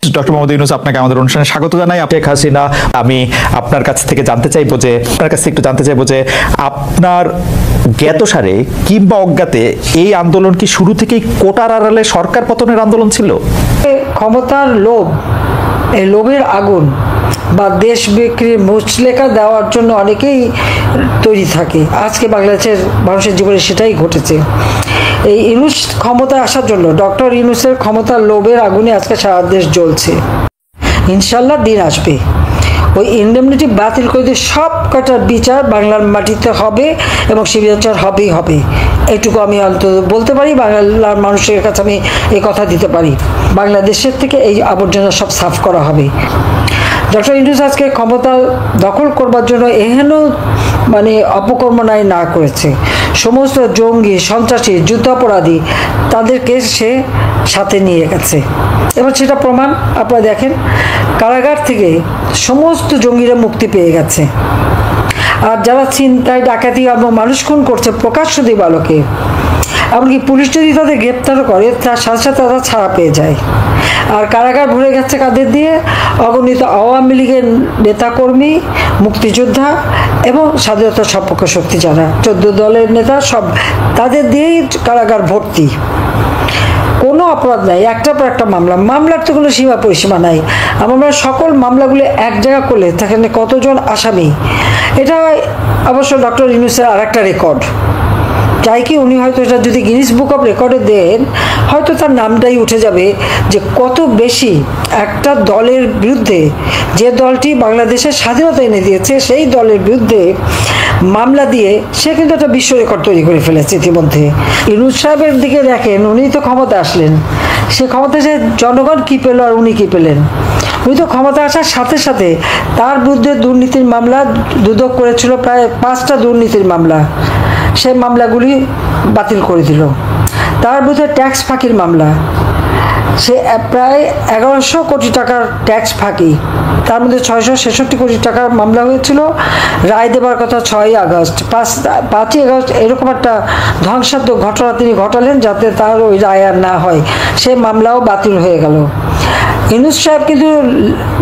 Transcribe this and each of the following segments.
Doctor Mohammad Yunus, আপনাকে আমাদের অনুষ্ঠানে স্বাগত জানাই। শেখ হাসিনা, আমি আপনার কাছ থেকে জানতে চাইবো যে আপনার জ্ঞাতসারে কিংবা অজ্ঞাতে এই আন্দোলন কি শুরু থেকেই কোটার আড়ালে সরকার পতনের আন্দোলন ছিল? ক্ষমতার লোভ, এই লোভের আগুন বা দেশ বিক্রির মুচলেখা দেওয়ার জন্য অনেকেই তৈরি থাকে। আজকে বাংলাদেশের মানুষের জীবনে সেটাই ঘটেছে। এই ইউনূস ক্ষমতায় আসার জন্য, ডক্টর ইউনূসের ক্ষমতার লোভের আগুনে আজকে সারা দেশ জ্বলছে। ইনশাল্লাহ দিন আসবে, ওই ইনডেমনিটি বাতিল করে দিয়ে সব কটার বিচার বাংলার মাটিতে হবে এবং সে বিচার হবেই হবে। এইটুকু আমি অন্তত বলতে পারি, বাংলার মানুষের কাছে আমি এই কথা দিতে পারি। বাংলাদেশের থেকে এই আবর্জনা সব সাফ করা হবে। ডক্টর ইউনূস আজকে ক্ষমতা দখল করবার জন্য এহেন অপকর্মনায় না করেছে। সমস্ত জঙ্গি, সন্ত্রাসী, যুদ্ধাপরাধী তাদেরকে সে সাথে নিয়ে গেছে এবং সেটা প্রমাণ আপনারা দেখেন। কারাগার থেকে সমস্ত জঙ্গিরা মুক্তি পেয়ে গেছে। আর যারা ছিনতাই, ডাকাতি এবং মানুষ খুন করছে প্রকাশ্য দিবালোকে, এমনকি পুলিশ যদি তাদের গ্রেপ্তারও করে তার সাথে সাথে তারা ছাড়া পেয়ে যায়। আর কারাগার ভরে গেছে কাদের দিয়ে? অগণিত আওয়ামী লীগের নেতাকর্মী, মুক্তিযোদ্ধা এবং স্বাধীনতা সপক্ষ শক্তি যারা 14 দলের নেতা, সব তাদের দিয়েই কারাগার ভর্তি। কোনো অপরাধ নাই, একটার পর একটা মামলার তো কোনো সীমা পরিসীমা নাই। আমরা সকল মামলাগুলো এক জায়গা করলে সেখানে কতজন আসামি, এটা অবশ্য ডক্টর ইউনূসের আর একটা রেকর্ড। চাই কি উনি হয়তো এটা যদি গিনিস বুক অফ রেকর্ডে দেন, হয়তো তার নামটাই উঠে যাবে যে কত বেশি একটা দলের বিরুদ্ধে, যে দলটি বাংলাদেশের স্বাধীনতা এনে দিয়েছে সেই দলের বিরুদ্ধে মামলা দিয়ে সে কিন্তু একটা বিশ্ব রেকর্ড তৈরি করে ফেলেছে ইতিমধ্যে। ইউনূস সাহেবের দিকে দেখেন, উনি তো ক্ষমতা আসলেন, সে ক্ষমতায় যে জনগণ কী পেল আর উনি কী পেলেন? উনি তো ক্ষমতা আসার সাথে সাথে তার বিরুদ্ধে দুর্নীতির মামলা দুদক করেছিল, প্রায় 5টা দুর্নীতির মামলা, সেই মামলাগুলি বাতিল করে দিল। তার বিরুদ্ধে ট্যাক্স ফাঁকির মামলা, সে প্রায় 1100 কোটি টাকার ট্যাক্স ফাঁকি, তার মধ্যে 666 কোটি টাকার মামলা হয়েছিল। রায় দেবার কথা 6ই আগস্ট, 5ই আগস্ট এরকম একটা ধ্বংসাত্মক ঘটনা তিনি ঘটালেন যাতে তার ওই রায় আর না হয়, সে মামলাও বাতিল হয়ে গেল। ইউনূস সাহেব কিন্তু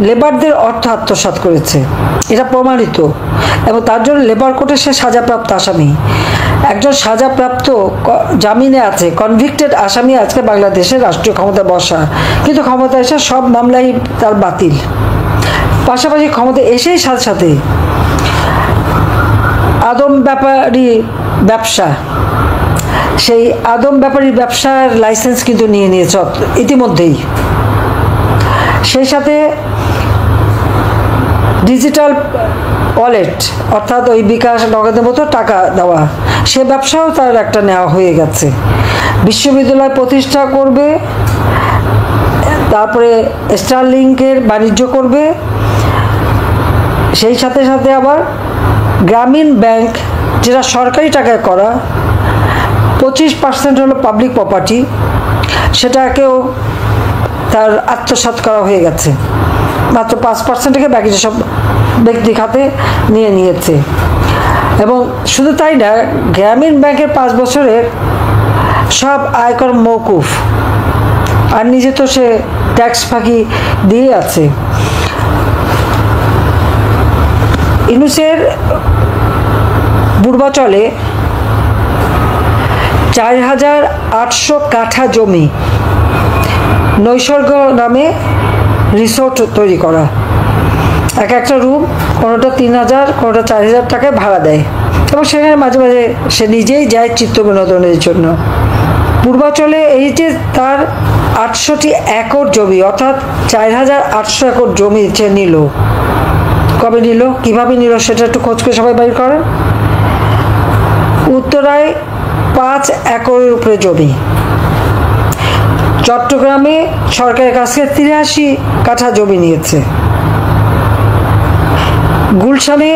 লেবারদের অর্থ আত্মসাৎ করেছে, এটা প্রমাণিত, এবং তার জন্য লেবার কোর্টে সে সাজাপ্রাপ্ত আসামি। একজন সাজাপ্রাপ্ত জামিনে আছে কনভিক্টেড আসামি আজকে বাংলাদেশের রাষ্ট্রীয় ক্ষমতা বসা, কিন্তু ক্ষমতা এসে সব মামলাই তার বাতিল। পাশাপাশি ক্ষমতা এসেই সাথে সাথে আদম ব্যাপারী ব্যবসা, সেই আদম ব্যাপারী ব্যবসার লাইসেন্স কিন্তু নিয়ে নিয়েছে ইতিমধ্যেই। সেই সাথে ডিজিটাল ওয়ালেট, অর্থাৎ ওই বিকাশ নগদের মতো টাকা দেওয়া, সে ব্যবসাও তার একটা নেওয়া হয়ে গেছে। বিশ্ববিদ্যালয় প্রতিষ্ঠা করবে, তারপরে স্টারলিংকের বাণিজ্য করবে, সেই সাথে সাথে আবার গ্রামীণ ব্যাংক, যেটা সরকারি টাকায় করা, 25% হলো পাবলিক প্রপার্টি, সেটাকেও তার আত্মসাৎ করা হয়ে গেছে। মাত্র 5% থেকে বাকিটা সব ব্যক্তি খাতে নিয়ে নিয়েছে। এবং শুধু তাই না, গ্রামীণ ব্যাংকের 5 বছরের সব আয়কর মওকুফ, আর নিজে তো সে ট্যাক্স ফাঁকি দিয়ে আছে। ইউনূসের পূর্বাচলে 4800 কাঠা জমি নৈসর্গ নামে রিসোর্ট তৈরি করা, এক একটা রুম কোনোটা 3000, কোনোটা 4000 টাকায় ভাড়া দেয়, এবং সেখানে মাঝে মাঝে সে নিজেই যায় চিত্ত বিনোদনের জন্য। পূর্বাচলে এই যে তার 800টি একর জমি, অর্থাৎ 4800 একর জমি সে নিল। কবে নিল, কীভাবে নিল, সেটা একটু খোঁজ করে সবাই বাইর করেন। উত্তরায় 5 একরের উপরে জমি, চট্টগ্রামে সরকারের কাছে 83 কাঠা জমি নিয়েছে, গুলশানে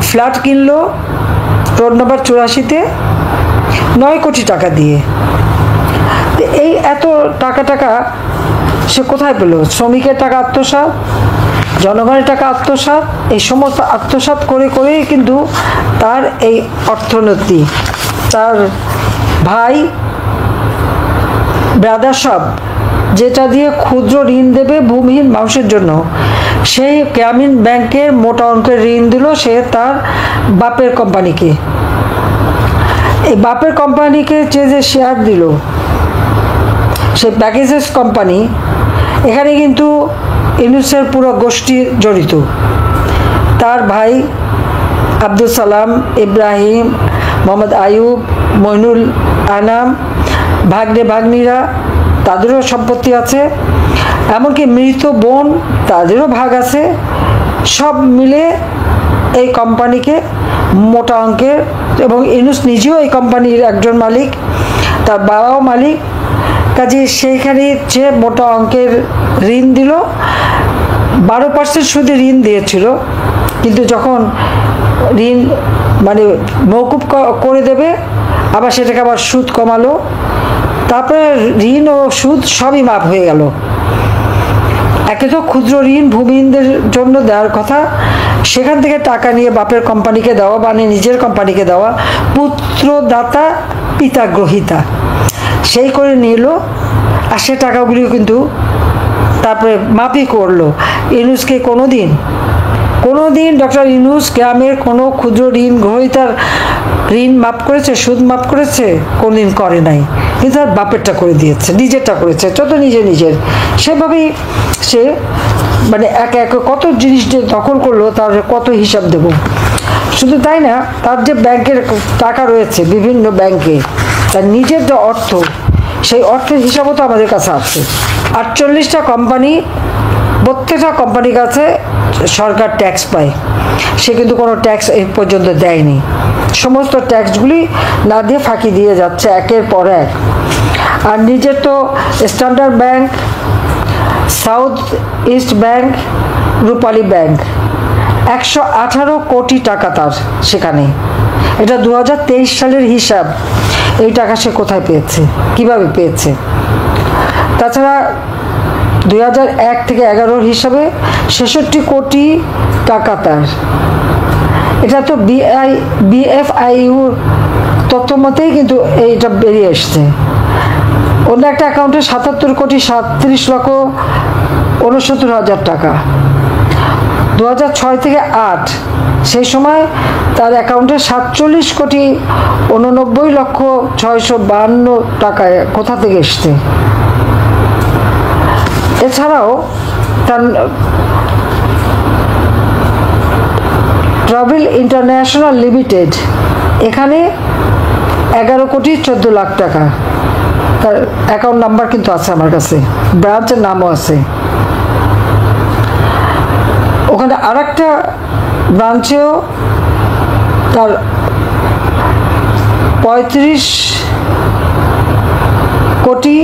ফ্ল্যাট কিনলো রোড নম্বর 84-তে 9 কোটি টাকা দিয়ে। এই এত টাকা সে কোথায় পেল? শ্রমিকের টাকা আত্মসাৎ, জনগণের টাকা আত্মসাৎ, এই সমস্ত আত্মসাৎ করে করেই কিন্তু তার এই অর্থনীতি, তার ভাই ব্রাদার সব যেটা দিয়ে ক্ষুদ্র ঋণ দেবে ভূমিহীন মানুষের জন্য, সেই গ্রামীণ ব্যাংকের মোটা অঙ্কের ঋণ দিল সে তার বাপের কোম্পানিকে। এই বাপের কোম্পানিকে যে শেয়ার দিল, সেই প্যাকেজেস কোম্পানি, এখানে কিন্তু ইউনূসের পুরো গোষ্ঠী জড়িত। তার ভাই আব্দুল সালাম, ইব্রাহিম, মোহাম্মদ আয়ুব, মইনুল আনাম, ভাগ্নে ভাগ্নিরা, তাদেরও সম্পত্তি আছে, এমনকি মৃত বোন তাদেরও ভাগ আছে। সব মিলে এই কোম্পানিকে মোটা অঙ্কের, এবং ইউনূস নিজেও এই কোম্পানির একজন মালিক, তার বাবাও মালিক। কাজে সেইখানে যে মোটা অঙ্কের ঋণ দিল, 12% সুদে ঋণ দিয়েছিল, কিন্তু যখন ঋণ মানে মওকুফ করে দেবে, আবার সেটাকে আবার সুদ কমালো, তারপরে ঋণ ও সুদ সবই মাপ হয়ে গেল। একে তো ক্ষুদ্র ঋণ ভূমিহীনদের জন্য দেওয়ার কথা, সেখান থেকে টাকা নিয়ে বাপের কোম্পানিকে দেওয়া, মানে নিজের কোম্পানিকে দেওয়া, পুত্রদাতা পিতা গ্রহিতা, সেই করে নিল। আর সে টাকাগুলিও কিন্তু তারপরে মাপই করলো। ইউনূসকে কোনো দিন ডক্টর ইউনূস গ্রামের কোনো ক্ষুদ্র ঋণ গ্রহীতার ঋণ মাপ করেছে, সুদ মাপ করেছে? কোনোদিন করে নাই, কিন্তু তার বাপেরটা করে দিয়েছে, নিজেরটা করেছে, যত নিজের। সেভাবেই সে মানে একে একে কত জিনিস যে দখল করলো, তার কত হিসাব দেব। শুধু তাই না, তার যে ব্যাংকের টাকা রয়েছে বিভিন্ন ব্যাংকে, তার নিজের যে অর্থ, সেই অর্থের হিসাবও তো আমাদের কাছে আছে। 48টা কোম্পানি, প্রত্যেকটা কোম্পানির কাছে সরকার ট্যাক্স পায়, সে কিন্তু কোনো ট্যাক্স এই পর্যন্ত দেয়নি। সমস্ত ট্যাক্সগুলি না দিয়ে ফাঁকি দিয়ে যাচ্ছে একের পর এক। আর নিজের তো standard bank, south east bank, Rupali bank, 118 কোটি টাকা তার সেখানে। এটা 2023 সালের হিসাব। এই টাকা সে কোথায় পেয়েছে, কিভাবে পেয়েছে? তাছাড়া 2001 থেকে 11 হিসাবে 66 কোটি টাকা তার। এটা তো BFIUর তথ্য মতেই কিন্তু এইটা বেরিয়ে এসছে। অন্য একটা অ্যাকাউন্টে 77 কোটি 37 লক্ষ 69 হাজার টাকা। 2006 থেকে 8 সেই সময় তার অ্যাকাউন্টে 47 কোটি 89 লক্ষ 652 টাকায় কোথা থেকে এসছে? এছাড়াও তার ট্রাভেল ইন্টারন্যাশনাল লিমিটেড, এখানে 11 কোটি 14 লাখ টাকা। তার অ্যাকাউন্ট নাম্বার কিন্তু আছে আমার কাছে, ব্রাঞ্চের নামও আছে। ওখানে আর একটা ব্রাঞ্চেও তার 35 কোটি,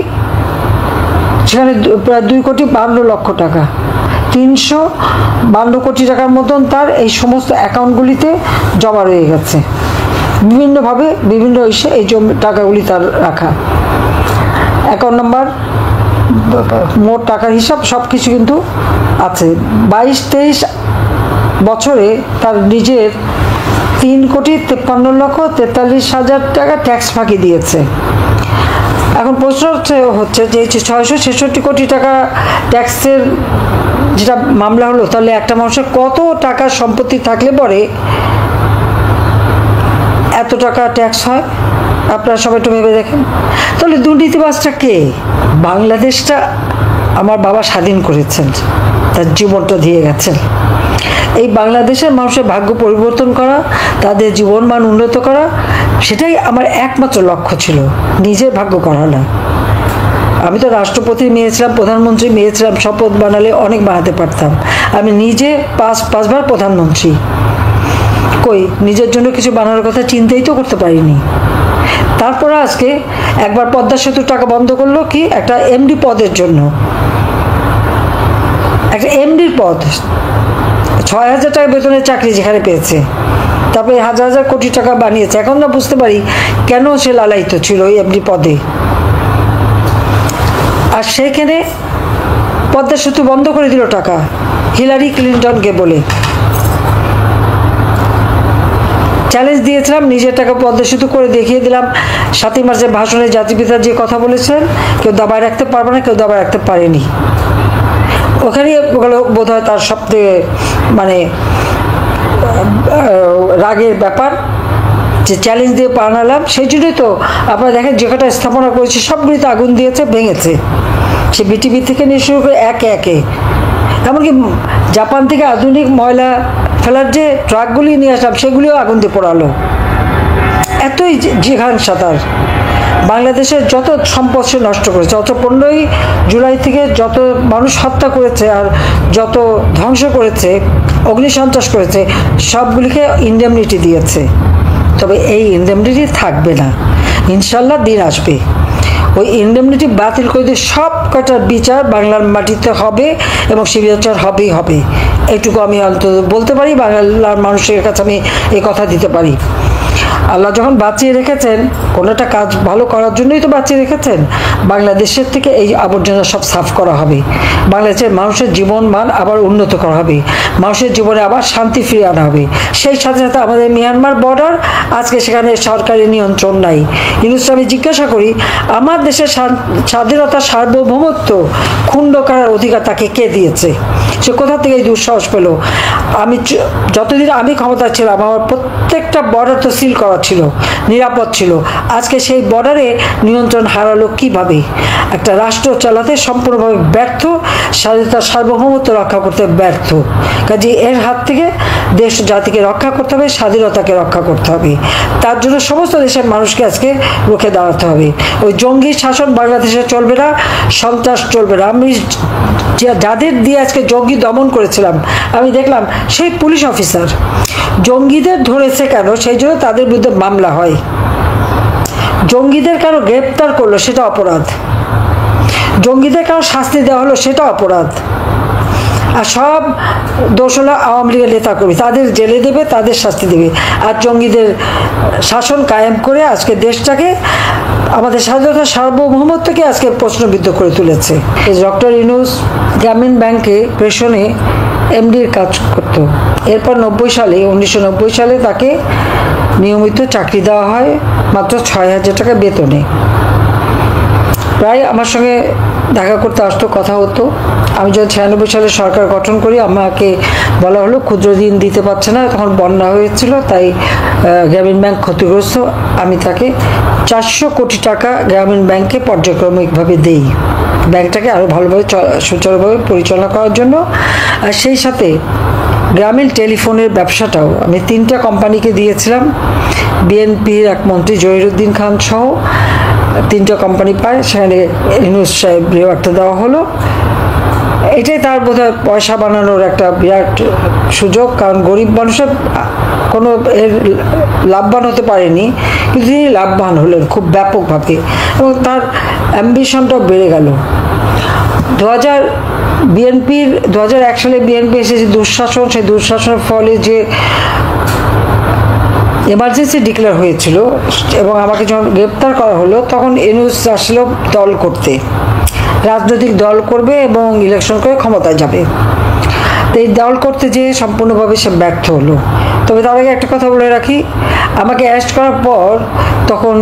সেখানে প্রায় 2 কোটি 52 লক্ষ টাকা, 352 কোটি টাকার মতন তার এই সমস্ত অ্যাকাউন্টগুলিতে জমা রয়ে গেছে। বিভিন্নভাবে বিভিন্ন এই টাকাগুলি তার রাখা। অ্যাকাউন্ট নাম্বার, মোট টাকার হিসাব সব কিছু কিন্তু আছে। 22-23 বছরে তার নিজের 3 কোটি 53 লক্ষ 43 হাজার টাকা ট্যাক্স ফাঁকি দিয়েছে। এখন প্রশ্ন হচ্ছে যে 666 কোটি টাকা ট্যাক্সের যেটা মামলা হলো, তাহলে একটা মানুষের কত টাকা সম্পত্তি থাকলে পরে এত টাকা ট্যাক্স হয়? আপনারা সবাই একটু ভেবে দেখেন। তাহলে দুর্নীতিবাজটা কে? বাংলাদেশটা আমার বাবা স্বাধীন করেছেন, তার জীবনটা দিয়ে গেছেন। এই বাংলাদেশের মানুষের ভাগ্য পরিবর্তন করা, তাদের জীবনমান উন্নত করা, সেটাই আমার একমাত্র লক্ষ্য ছিল, নিজের ভাগ্য করা না। আমি তো রাষ্ট্রপতির মেয়ে ছিলাম, প্রধানমন্ত্রী মেয়ে ছিলাম, শপথ বানালে অনেক বানাতে পারতাম। আমি নিজে পাঁচবার প্রধানমন্ত্রী, কই নিজের জন্য কিছু বানানোর কথা চিন্তাই তো করতে পারিনি। তারপরে আজকে একবার পদ্মা সেতুর টাকা বন্ধ করলো, কি একটা এমডি পদের জন্য। একটা এমডির পদ, 6,000 টাকা বেতনের চাকরি যেখানে পেয়েছে, তারপরে হাজার হাজার কোটি টাকা বানিয়েছে। এখন না বুঝতে পারি কেন সে লালায়িত ছিল ওই এমডি পদে। আর সেইখানে পদ্মা সেতু বন্ধ করে দিল টাকা হিলারি ক্লিন্টনকে বলে। চ্যালেঞ্জ দিয়েছিলাম, নিজেরটাকে পদ্মা সেতু করে দেখিয়ে দিলাম। 7ই মার্চের ভাষণে জাতিপিতা যে কথা বলেছেন, কেউ দাবায় রাখতে পারবে না, কেউ দাবায় রাখতে পারেনি। ওখানেই বোধ হয় তার সবথেকে মানে রাগের ব্যাপার, যে চ্যালেঞ্জ দিয়ে বানালাম। সেই জন্যই তো আপনারা দেখেন যে কটা স্থাপনা করেছে সবগুলিতে আগুন দিয়েছে, ভেঙেছে। সে বিটিভি থেকে নিয়ে শুরু করে একে একে, এমনকি জাপান থেকে আধুনিক ময়লা ফেলার যে ট্রাকগুলি নিয়ে আসলাম সেগুলিও আগুন দিয়ে পোড়ালো। এতই জিহান সাঁতার। বাংলাদেশের যত সম্পদ সে নষ্ট করেছে, যত 15ই জুলাই থেকে যত মানুষ হত্যা করেছে আর যত ধ্বংস করেছে, অগ্নিসন্ত্রাস করেছে, সবগুলিকে ইনডেমনিটি দিয়েছে। তবে এই ইনডেমনিটি থাকবে না, ইনশাল্লাহ দিন আসবে। ওই ইনডেমনিটি বাতিল করে দিয়ে সব কটার বিচার বাংলার মাটিতে হবে এবং সে বিচার হবেই হবে। এইটুকু আমি অন্তত বলতে পারি, বাংলার মানুষের কাছে আমি এই কথা দিতে পারি। আল্লাহ যখন বাঁচিয়ে রেখেছেন, কোনোটা কাজ ভালো করার জন্যই তো বাঁচিয়ে রেখেছেন। বাংলাদেশের থেকে এই আবর্জনা সব সাফ করা হবে, বাংলাদেশের মানুষের জীবন মান আবার উন্নত করা হবে, মানুষের জীবনে আবার শান্তি ফিরিয়ে আনা হবে। সেই সাথে সাথে আমাদের মিয়ানমার বর্ডার, আজকে সেখানে সরকারি নিয়ন্ত্রণ নাই। কিন্তু আমি জিজ্ঞাসা করি, আমার দেশের স্বাধীনতা সার্বভৌমত্ব ক্ষুণ্ণ করার অধিকার তাকে কে দিয়েছে? সে কোথা থেকে এই দুঃসাহস পেল? আমি যতদিন আমি ক্ষমতা ছিলাম, আমার প্রত্যেকটা বর্ডার তো সিল করা ছিল, নিরাপদ ছিল। আজকে সেই বর্ডারে নিয়ন্ত্রণ হারালো কিভাবে? একটা রাষ্ট্র চালাতে সম্পূর্ণভাবে ব্যর্থ, স্বাধীনতার সার্বভৌমত্ব রক্ষা করতে ব্যর্থ। কাজে এর হাত থেকে দেশ জাতিকে রক্ষা করতে হবে, স্বাধীনতাকে রক্ষা করতে হবে। তার জন্য সমস্ত দেশের মানুষকে আজকে রুখে দাঁড়াতে হবে। ওই জঙ্গি শাসন বাংলাদেশে চলবে না, সন্ত্রাস চলবে না। আমি যাদের দিয়ে আজকে জঙ্গি দমন করেছিলাম, আমি দেখলাম সেই পুলিশ অফিসার জঙ্গিদের ধরেছে কেন, সেই জন্য তাদের বিরুদ্ধে মামলা হয়। জঙ্গিদের কেন গ্রেপ্তার করলো সেটা অপরাধ, জঙ্গিদের কেন শাস্তি দেওয়া হলো সেটা অপরাধ। আর সব দোষ হলো আওয়ামী লীগের নেতা কর্মী, তাদের জেলে দেবে, তাদের শাস্তি দেবে। আর জঙ্গিদের শাসন কায়েম করে আজকে দেশটাকে, আমাদের স্বাধীনতা সার্বভৌমত্বকে আজকে প্রশ্নবিদ্ধ করে তুলেছে। ডক্টর ইউনূস গ্রামীণ ব্যাংকে প্রেষণে এমডির কাজ করত। এরপর 1990 সালে তাকে নিয়মিত চাকরি দেওয়া হয় মাত্র 6,000 টাকা বেতনে। প্রায় আমার সঙ্গে দেখা করতে আসতো, কথা হতো। আমি যখন 96 সালে সরকার গঠন করি, আমাকে বলা হলো ক্ষুদ্র ঋণ দিতে পারছে না, তখন বন্যা হয়েছিল, তাই গ্রামীণ ব্যাংক ক্ষতিগ্রস্ত। আমি তাকে 400 কোটি টাকা গ্রামীণ ব্যাংকে পর্যায়ক্রমিকভাবে দেই, ব্যাংকটাকে আরও ভালোভাবে সুচারুভাবে পরিচালনা করার জন্য। আর সেই সাথে গ্রামীণ টেলিফোনের ব্যবসাটাও আমি 3টা কোম্পানিকে দিয়েছিলাম। বিএনপির এক মন্ত্রী জহিরুদ্দিন খান সহ 3টা কোম্পানি পায়, সেখানে ইউনূস সাহেবেও একটা দেওয়া হলো। এটাই তার বোধহয় পয়সা বানানোর একটা বিরাট সুযোগ, কারণ গরিব মানুষের কোনো এর লাভবান হতে পারেনি, কিন্তু তিনি লাভবান হলেন খুব ব্যাপকভাবে এবং তার অ্যাম্বিশনটাও বেড়ে গেল। 2001 সালে বিএনপি এসেছে দুঃশাসন, সেই দুঃশাসনের ফলে যে এমার্জেন্সি ডিক্লেয়ার হয়েছিল এবং আমাকে যখন গ্রেপ্তার করা হলো, তখন ইউনূস আসলো দল করতে, রাজনৈতিক দল করবে এবং ইলেকশন করে ক্ষমতায় যাবে। তো এই দল করতে যেয়ে সম্পূর্ণভাবে সে ব্যর্থ হলো। তবে তার আগে একটা কথা বলে রাখি, আমাকে অ্যারেস্ট করার পর তখন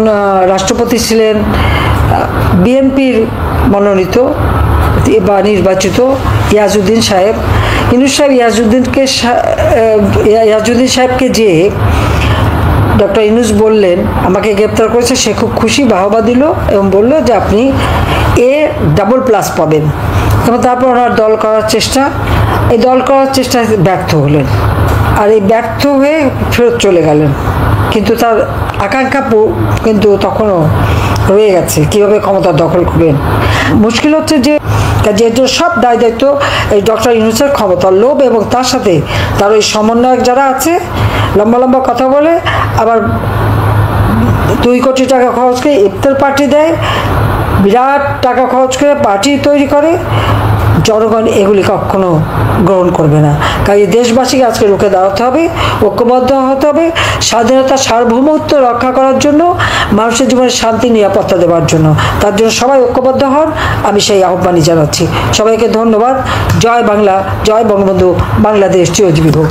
রাষ্ট্রপতি ছিলেন বিএনপির মনোনীত বা নির্বাচিত ইয়াজউদ্দিন সাহেব। ইউনূস সাহেব ইয়াজউদ্দিন সাহেবকে যে ডক্টর ইউনূস বললেন আমাকে গ্রেপ্তার করেছে, সে খুব খুশি, বাহবা দিল এবং বলল যে আপনি A++ পাবেন। এবং তারপর ওনার দল করার চেষ্টা, এই দল করার চেষ্টায় ব্যর্থ হলেন, আর এই ব্যর্থ হয়ে ফেরত চলে গেলেন। কিন্তু তার আকাঙ্ক্ষা কিন্তু তখনও রয়ে গেছে, কীভাবে ক্ষমতা দখল করবেন। মুশকিল হচ্ছে যে সব দায় দায়িত্ব এই ডক্টর ইউনূসের ক্ষমতার লোভ এবং তার সাথে তার ওই সমন্বয়ক যারা আছে, লম্বা লম্বা কথা বলে, আবার 2 কোটি টাকা খরচ করে ইফতার পার্টি দেয়, বিরাট টাকা খরচ করে পার্টি তৈরি করে। জনগণ এগুলি কখনো গ্রহণ করবে না। কাজে দেশবাসীকে আজকে রুখে দাঁড়াতে হবে, ঐক্যবদ্ধ হতে হবে, স্বাধীনতা সার্বভৌমত্ব রক্ষা করার জন্য, মানুষের জীবনে শান্তি নিরাপত্তা দেওয়ার জন্য। তার জন্য সবাই ঐক্যবদ্ধ হন, আমি সেই আহ্বানই জানাচ্ছি। সবাইকে ধন্যবাদ। জয় বাংলা, জয় বঙ্গবন্ধু, বাংলাদেশ চিরজীবী হোক।